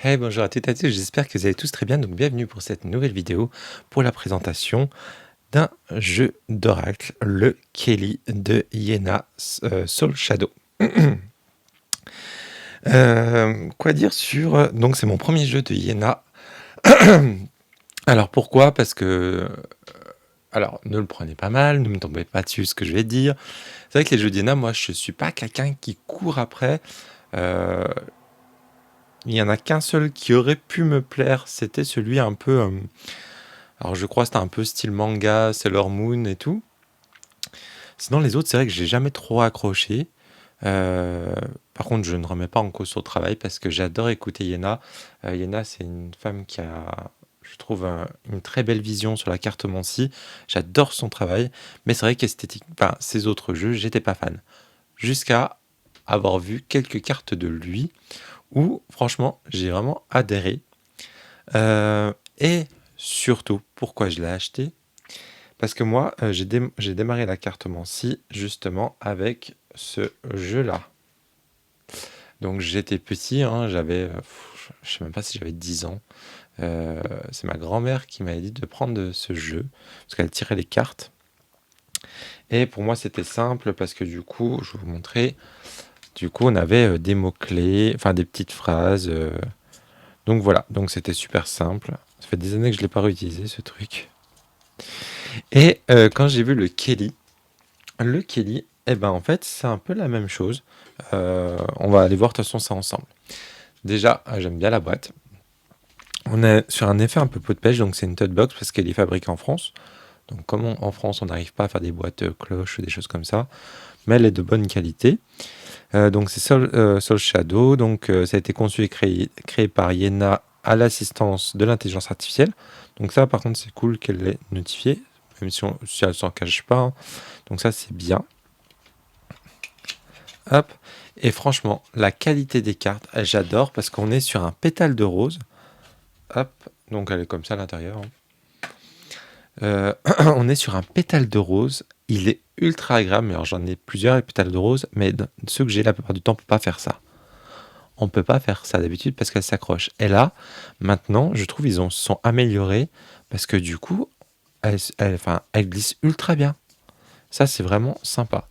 Hey, bonjour à toutes et à tous, j'espère que vous allez tous très bien. Donc, bienvenue pour cette nouvelle vidéo pour la présentation d'un jeu d'oracle, le Kelly de Yena Soul Shadow. Quoi dire sur. Donc, c'est mon premier jeu de Yena. Alors, pourquoi? Parce que. Alors, ne le prenez pas mal, ne me tombez pas dessus ce que je vais dire. C'est vrai que les jeux d'Yena, moi, je suis pas quelqu'un qui court après. Euh, il y en a qu'un seul qui aurait pu me plaire, c'était celui un peu. Alors je crois que c'était un peu style manga, Sailor Moon et tout. Sinon les autres, c'est vrai que j'ai jamais trop accroché. Euh, Par contre, je ne remets pas en cause son travail parce que j'adore écouter Yena. Yena, c'est une femme qui a, je trouve, une très belle vision sur la cartomancie. J'adore son travail, mais c'est vrai qu'esthétique, enfin, ses autres jeux, j'étais pas fan. Jusqu'à avoir vu quelques cartes de lui où, franchement, j'ai vraiment adhéré. Et surtout, pourquoi je l'ai acheté? Parce que moi, j'ai démarré la cartomancie justement avec ce jeu-là. Donc j'étais petit, hein, je sais même pas si j'avais 10 ans. C'est ma grand-mère qui m'avait dit de prendre ce jeu, parce qu'elle tirait les cartes. Et pour moi, c'était simple, parce que du coup, je vais vous montrer, du coup, on avait des mots-clés, enfin des petites phrases. Donc voilà, donc c'était super simple. Ça fait des années que je ne l'ai pas réutilisé, ce truc. Et quand j'ai vu le Kelly, eh ben en fait, c'est un peu la même chose. On va aller voir de toute façon ça ensemble. Déjà, j'aime bien la boîte. On est sur un effet un peu pot de pêche, donc c'est une tote box parce qu'elle est fabriquée en France. Donc comme en France, on n'arrive pas à faire des boîtes cloches ou des choses comme ça, mais elle est de bonne qualité. Donc c'est Soul Shadow, donc ça a été conçu et créé par Yena à l'assistance de l'intelligence artificielle. Donc ça, par contre, c'est cool qu'elle l'ait notifié, même si elle s'en cache pas, hein. Donc ça, c'est bien. Hop. Et franchement, la qualité des cartes, j'adore parce qu'on est sur un pétale de rose. Hop. Donc elle est comme ça à l'intérieur, hein. On est sur un pétale de rose. Il est ultra agréable. Alors j'en ai plusieurs, les pétales de rose, mais ceux que j'ai la plupart du temps, on peut pas faire ça. On peut pas faire ça d'habitude parce qu'elle s'accroche. Et là, maintenant, je trouve ils se sont améliorés parce que du coup, enfin, elle glisse ultra bien. Ça, c'est vraiment sympa.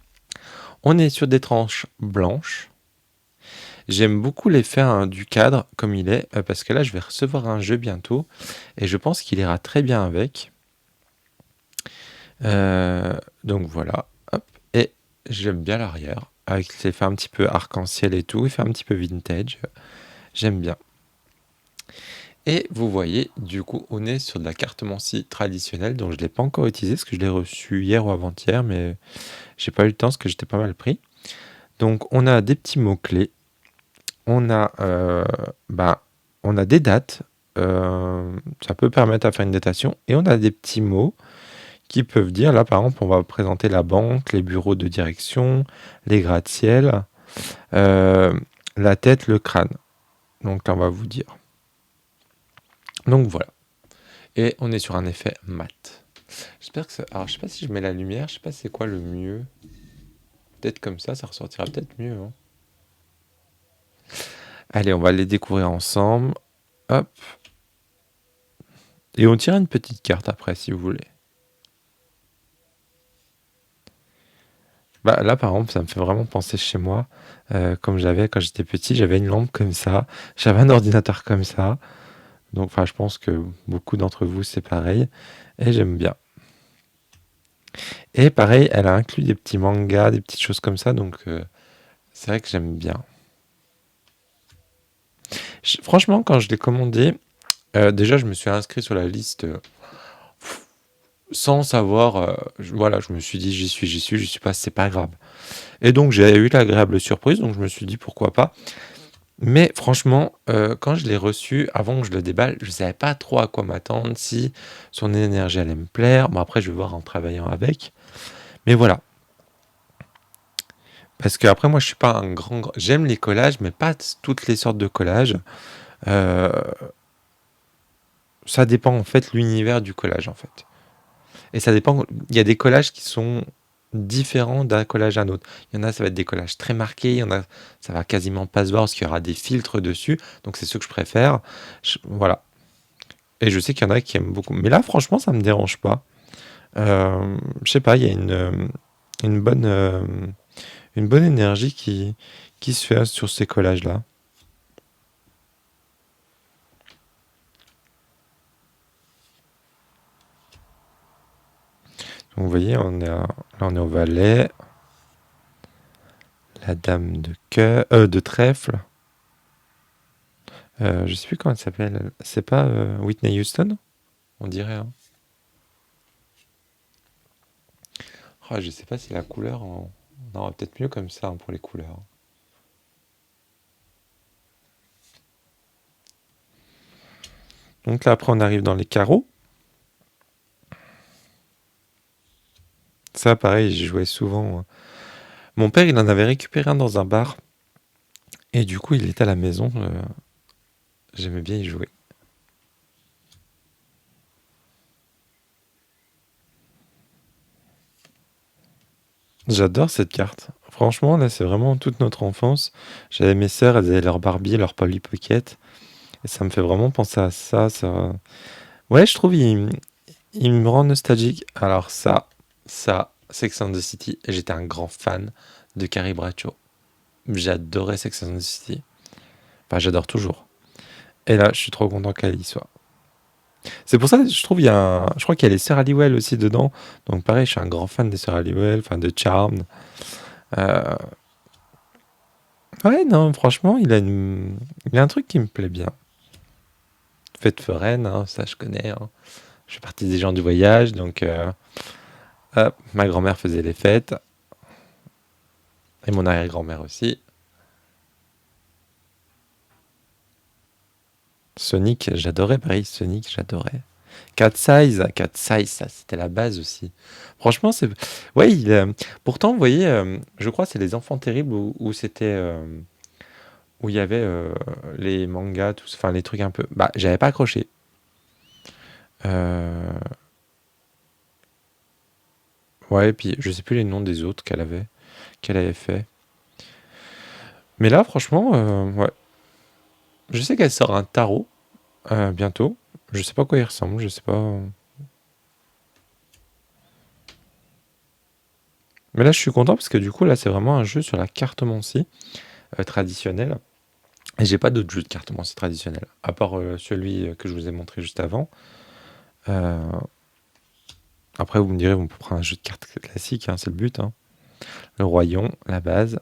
On est sur des tranches blanches. J'aime beaucoup l'effet du cadre comme il est, parce que là je vais recevoir un jeu bientôt et je pense qu'il ira très bien avec. Donc voilà, hop. Et j'aime bien l'arrière, avec l'effet un petit peu arc-en-ciel et tout, il fait un petit peu vintage, j'aime bien. Et vous voyez, du coup, on est sur de la cartomancie traditionnelle, donc je ne l'ai pas encore utilisé, parce que je l'ai reçu hier ou avant-hier, mais j'ai pas eu le temps, parce que j'étais pas mal pris. Donc on a des petits mots-clés, on a, on a des dates, ça peut permettre à faire une datation, et on a des petits mots qui peuvent dire, là par exemple, on va présenter la banque, les bureaux de direction, les gratte-ciel, la tête, le crâne. Donc là, on va vous dire. Donc voilà. Et on est sur un effet mat. J'espère que ça. Alors, je sais pas si je mets la lumière, je sais pas c'est quoi le mieux. Peut-être comme ça ressortira peut-être mieux, hein. Allez, on va les découvrir ensemble. Hop. Et on tire une petite carte après, si vous voulez. Bah, là, par exemple, ça me fait vraiment penser chez moi. Comme j'avais quand j'étais petit, j'avais une lampe comme ça. J'avais un ordinateur comme ça. Donc, enfin, je pense que beaucoup d'entre vous, c'est pareil. Et j'aime bien. Et pareil, elle a inclus des petits mangas, des petites choses comme ça. Donc, c'est vrai que j'aime bien. Franchement, quand je l'ai commandé, déjà, je me suis inscrit sur la liste sans savoir. Voilà, je me suis dit, j'y suis pas, c'est pas grave. Et donc, j'ai eu l'agréable surprise. Donc, je me suis dit, pourquoi pas. Mais franchement, quand je l'ai reçu, avant que je le déballe, je ne savais pas trop à quoi m'attendre, si son énergie allait me plaire. Bon, après, je vais voir en travaillant avec. Mais voilà. Parce que après, moi, je suis pas un grand. J'aime les collages, mais pas toutes les sortes de collages. Euh, Ça dépend, en fait, l'univers du collage, en fait. Et ça dépend. Il y a des collages qui sont différents d'un collage à un autre. Il y en a, ça va être des collages très marqués, il y en a, ça va quasiment pas se voir parce qu'il y aura des filtres dessus, donc c'est ce que je préfère. Voilà. Et je sais qu'il y en a qui aiment beaucoup. Mais là, franchement, ça me dérange pas. Je sais pas, il y a une une bonne énergie qui se fait sur ces collages-là. Donc, vous voyez, là, on est au valet, la dame de cœur, de trèfle. Je sais plus comment elle s'appelle. C'est pas Whitney Houston? On dirait, hein. Ah, je sais pas si la couleur. Non, peut-être mieux comme ça, hein, pour les couleurs. Donc là, après, on arrive dans les carreaux. Ça, pareil, j'y jouais souvent, hein. Mon père, il en avait récupéré un dans un bar. Et du coup, il était à la maison. J'aimais bien y jouer. J'adore cette carte. Franchement, là, c'est vraiment toute notre enfance. J'avais mes sœurs, elles avaient leur Barbie, leur Polly Pocket. Et ça me fait vraiment penser à ça. Ouais, je trouve il me rend nostalgique. Alors ça, Sex and the City. Et j'étais un grand fan de Carrie Bradshaw. J'adorais Sex and the City. Enfin, j'adore toujours. Et là, je suis trop content qu'elle y soit. C'est pour ça que je trouve je crois qu'il y a les sœurs Halliwell aussi dedans. Donc pareil, je suis un grand fan des sœurs Halliwell, enfin de Charmed. Euh, Ouais, non, franchement, il a un truc qui me plaît bien. Fête foraine, hein, ça je connais, hein. Je fais partie des gens du voyage, donc hop, ma grand-mère faisait les fêtes, et mon arrière-grand-mère aussi. Sonic, j'adorais, pareil, Sonic, j'adorais. Cat Size, ça c'était la base aussi. Franchement, c'est. Ouais, pourtant, vous voyez, je crois que c'est les Enfants Terribles où c'était. Où il y avait les mangas, enfin les trucs un peu. Bah, j'avais pas accroché. Euh, Ouais, et puis je sais plus les noms des autres qu'elle avait fait. Mais là, franchement, ouais. Je sais qu'elle sort un tarot bientôt. Je sais pas à quoi il ressemble, je sais pas. Mais là, je suis content parce que du coup, là, c'est vraiment un jeu sur la cartomancie traditionnelle. Et j'ai pas d'autres jeux de cartomancie traditionnelle, à part celui que je vous ai montré juste avant. Euh, Après, vous me direz, on peut prendre un jeu de cartes classique, hein, c'est le but, hein. Le royaume, la base.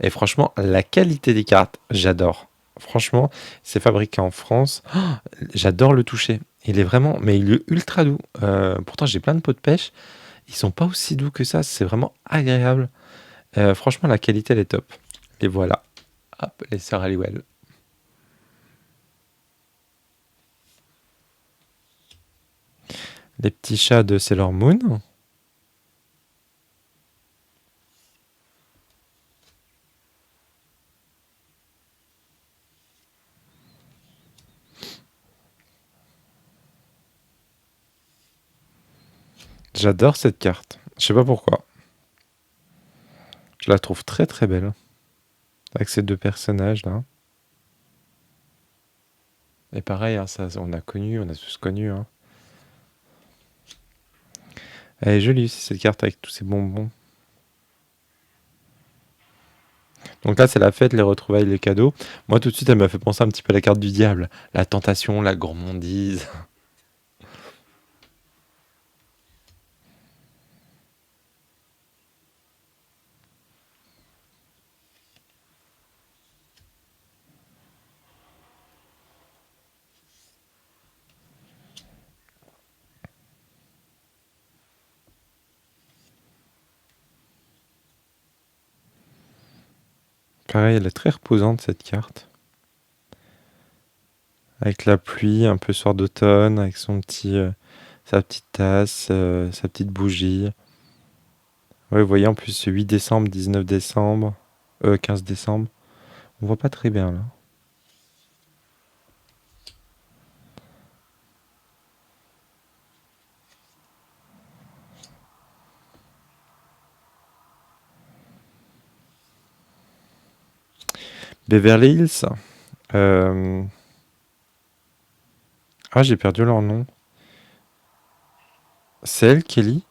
Et franchement, la qualité des cartes, j'adore. Franchement, c'est fabriqué en France. Oh, j'adore le toucher. Il est vraiment, mais il est ultra doux. Pourtant, j'ai plein de pots de pêche. Ils sont pas aussi doux que ça. C'est vraiment agréable. Franchement, la qualité, elle est top. Et voilà. Hop, les sœurs Halliwell. Les petits chats de Sailor Moon. J'adore cette carte. Je sais pas pourquoi. Je la trouve très très belle. Avec ces deux personnages là. Et pareil, hein, ça, on a tous connu, hein. Elle est jolie aussi cette carte avec tous ces bonbons. Donc là, c'est la fête, les retrouvailles, les cadeaux. Moi, tout de suite, elle m'a fait penser un petit peu à la carte du diable. La tentation, la gourmandise. Pareil, elle est très reposante, cette carte. Avec la pluie, un peu soir d'automne, avec sa petite tasse, sa petite bougie. Ouais, vous voyez, en plus, 8 décembre, 19 décembre, 15 décembre. On voit pas très bien, là. Beverly Hills. Euh, Ah, j'ai perdu leur nom. C'est elle, Kelly.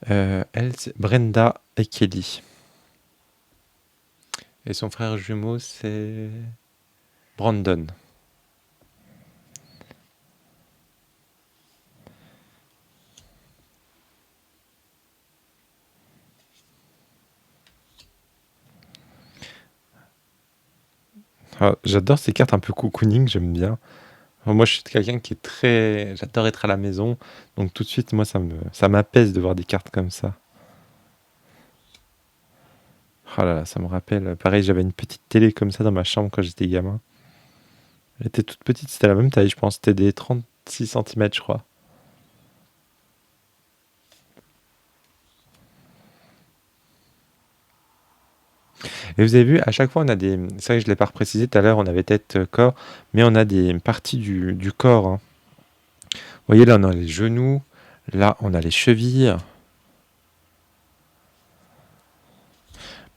Elle, c'est Brenda et Kelly. Et son frère jumeau, c'est Brandon. Ah, j'adore ces cartes un peu cocooning, j'aime bien. Moi, je suis quelqu'un qui est très... J'adore être à la maison. Donc tout de suite, moi, ça m'apaise de voir des cartes comme ça. Oh là là, ça me rappelle. Pareil, j'avais une petite télé comme ça dans ma chambre quand j'étais gamin. Elle était toute petite, c'était la même taille, je pense. C'était des 36 centimètres, je crois. Et vous avez vu, à chaque fois, on a des... C'est vrai que je ne l'ai pas précisé tout à l'heure, on avait tête, corps, mais on a des parties du corps, hein. Vous voyez, là, on a les genoux, là, on a les chevilles.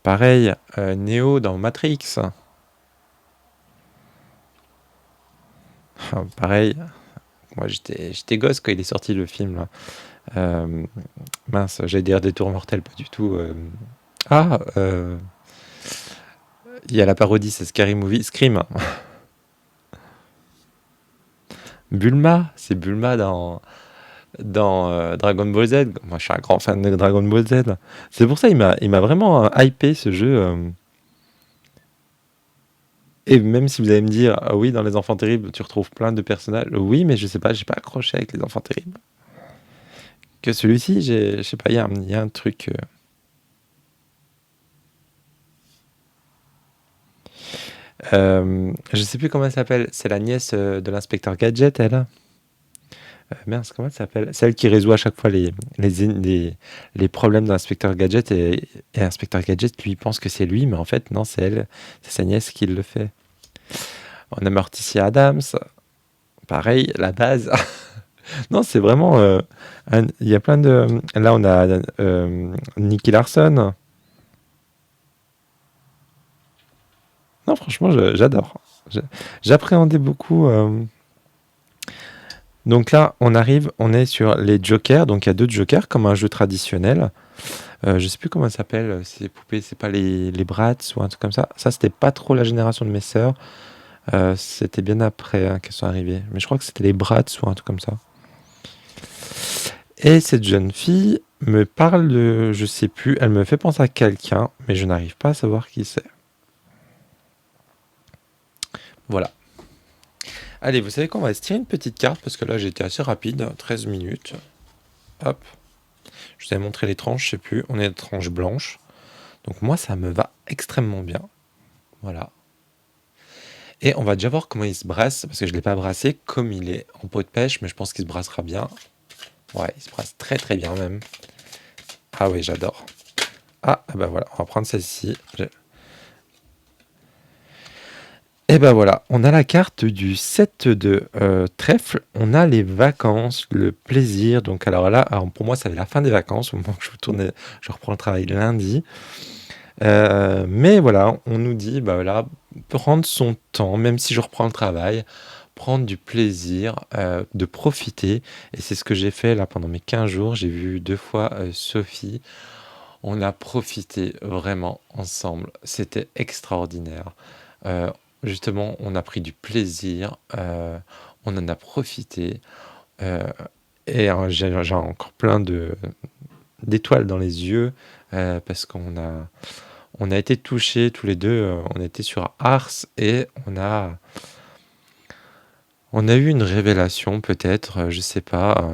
Pareil, Neo dans Matrix. Pareil, moi j'étais gosse quand il est sorti le film, là. Euh, Mince, j'allais dire des tours mortels, pas du tout. Ah, il y a la parodie, c'est Scary Movie. Scream. Bulma, c'est Bulma dans Dragon Ball Z. Moi, je suis un grand fan de Dragon Ball Z. C'est pour ça il m'a vraiment hypé ce jeu. Et même si vous allez me dire, ah oui, dans Les Enfants Terribles, tu retrouves plein de personnages. Oui, mais je sais pas, j'ai pas accroché avec Les Enfants Terribles. Que celui-ci, je sais pas, il y a un truc. Je sais plus comment elle s'appelle. C'est la nièce de l'inspecteur Gadget, elle. Mince, comment elle s'appelle? Celle qui résout à chaque fois les problèmes de l'inspecteur Gadget et l'inspecteur Gadget lui pense que c'est lui, mais en fait non, c'est elle, c'est sa nièce qui le fait. On a Morticia Adams, pareil, la base. Non, c'est vraiment, il y a plein de. Là, on a Nicky Larson. Non, franchement, j'adore. Je- J'appréhendais beaucoup. Donc là, on est sur les jokers. Donc il y a deux jokers comme un jeu traditionnel. Je sais plus comment ça s'appelle, ces poupées, c'est pas les Bratz ou un truc comme ça. Ça, c'était pas trop la génération de mes sœurs. C'était bien après hein, qu'elles sont arrivées. Mais je crois que c'était les Bratz ou un truc comme ça. Et cette jeune fille me parle de, je sais plus, elle me fait penser à quelqu'un, mais je n'arrive pas à savoir qui c'est. Voilà. Allez, vous savez quoi, on va se tirer une petite carte parce que là j'étais assez rapide, 13 minutes. Hop. Je vous avais montré les tranches, je sais plus, on est à tranche blanche. Donc moi ça me va extrêmement bien. Voilà. Et on va déjà voir comment il se brasse, parce que je ne l'ai pas brassé comme il est en pot de pêche, mais je pense qu'il se brassera bien. Ouais, il se brasse très très bien même. Ah oui, j'adore. Ah bah voilà, on va prendre celle-ci. Et ben voilà, on a la carte du 7 de trèfle, on a les vacances, le plaisir. Donc alors là, alors pour moi, ça va être la fin des vacances, au moment où je reprends le travail lundi. Mais voilà, on nous dit, bah voilà, prendre son temps, même si je reprends le travail, prendre du plaisir, de profiter. Et c'est ce que j'ai fait là pendant mes 15 jours. J'ai vu 2 fois Sophie. On a profité vraiment ensemble. C'était extraordinaire. Euh, Justement, on a pris du plaisir, on en a profité. euh, et j'ai encore plein d'étoiles dans les yeux parce on a été touchés tous les deux. On était sur Ars et on a eu une révélation peut-être, je sais pas,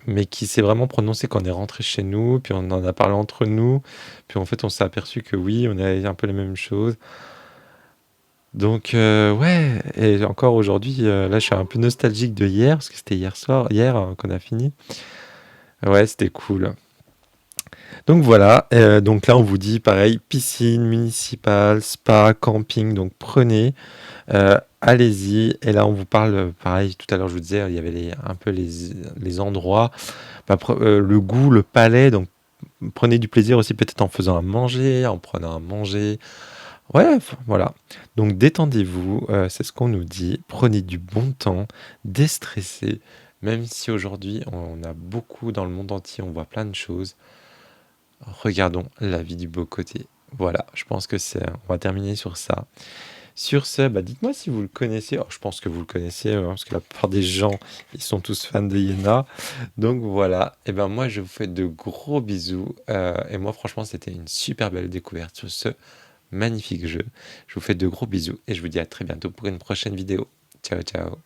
mais qui s'est vraiment prononcée quand on est rentré chez nous, puis on en a parlé entre nous, puis en fait on s'est aperçu que oui, on avait un peu les mêmes choses. Donc ouais, et encore aujourd'hui, là je suis un peu nostalgique de hier, parce que c'était hier qu'on a fini. Ouais, c'était cool. Donc voilà, donc là on vous dit pareil, piscine municipale, spa, camping, donc prenez. Allez-y. Et là, on vous parle, pareil, tout à l'heure, je vous disais, il y avait un peu les endroits. Bah, le goût, le palais. Donc, prenez du plaisir aussi peut-être en faisant à manger, en prenant à manger. Ouais, voilà. Donc détendez-vous, c'est ce qu'on nous dit. Prenez du bon temps, déstressez. Même si aujourd'hui on a beaucoup dans le monde entier, on voit plein de choses. Regardons la vie du beau côté. Voilà, je pense que on va terminer sur ça. Sur ce, bah, dites-moi si vous le connaissez. Oh, je pense que vous le connaissez, parce que la plupart des gens, ils sont tous fans de Yéna. Donc voilà, et ben moi je vous fais de gros bisous. Et moi franchement c'était une super belle découverte sur ce magnifique jeu. Je vous fais de gros bisous et je vous dis à très bientôt pour une prochaine vidéo. Ciao ciao.